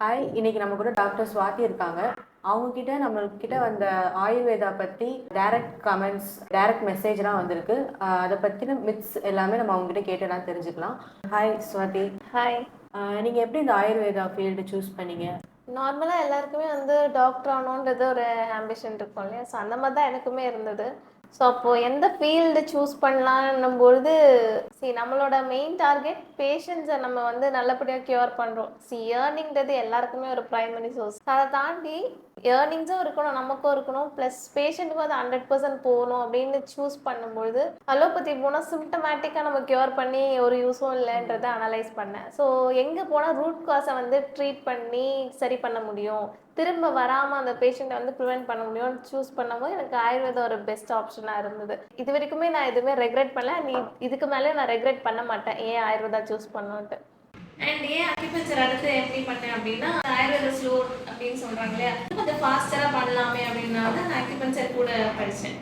Hi, இன்னைக்கு நம்ம கூட டாக்டர் ஸ்வாதி இருக்காங்க. அவங்க கிட்ட நம்மகிட்ட வந்த ஆயுர்வேதா பத்தி டைரக்ட் கமெண்ட்ஸ், டைரக்ட் மெசேஜ்லாம் வந்திருக்கு. அதை பத்தின மித்ஸ் எல்லாமே நம்ம அவங்க கிட்ட கேட்டுலாம் தெரிஞ்சுக்கலாம். ஹாய் ஸ்வாதி. ஹாய். நீங்க எப்படி இந்த ஆயுர்வேதா ஃபீல்டு சூஸ் பண்ணீங்க? நார்மலாக எல்லாருக்குமே வந்து டாக்டர் ஆகணுன்றது ஒரு ஆம்பிஷன் இருக்கும் இல்லையா? ஸோ அந்த மாதிரி தான் எனக்குமே இருந்தது. ஸோ அப்போது எந்த ஃபீல்டு சூஸ் பண்ணலான்னும்பொழுது நம்மளோட மெயின் டார்கெட் பேஷண்ட்ஸை நம்ம வந்து நல்லபடியாக க்யூர் பண்ணுறோம். ஏர்னிங்கிறது எல்லாருக்குமே ஒரு ப்ரைமரி சோர்ஸ். அதை தாண்டி ஏர்னிங்ஸும் இருக்கணும், நமக்கும் இருக்கணும், ப்ளஸ் பேஷண்ட்டுக்கும் அது 100% போகணும் அப்படின்னு சூஸ் பண்ணும்பொழுது அலோபதி போனால் சிம்டமேட்டிக்காக நம்ம க்யூர் பண்ணி ஒரு யூஸும் இல்லைன்றதை அனலைஸ் பண்ணேன். ஸோ எங்கே போனால் ரூட் காஸை வந்து ட்ரீட் பண்ணி சரி பண்ண முடியும், திரும்ப வராமல் அந்த பேஷண்ட்டை வந்து ப்ரிவென்ட் பண்ண முடியும்னு சூஸ் பண்ணும்போது எனக்கு ஆயுர்வேதம் ஒரு பெஸ்ட் ஆப்ஷனாக இருந்தது. இது வரைக்குமே நான் எதுவுமே ரெக்ரெட் பண்ணல, இதுக்கு மேலே நான் ரெக்ரெட் பண்ண மாட்டேன் ஏன் ஆயுர்வேதா சூஸ் பண்ணோன்ட்டு. அண்ட் ஏன் அக்யூபஞ்சர் அடுத்து எப்படி பண்ணேன் அப்படின்னா, ஆயுர்வேத ஸ்லோ அப்படின்னு சொல்கிறாங்க இல்லையா, கொஞ்சம் ஃபாஸ்டராக பண்ணலாமே அப்படின்னால நான் அக்யூபஞ்சர் கூட படித்தேன்.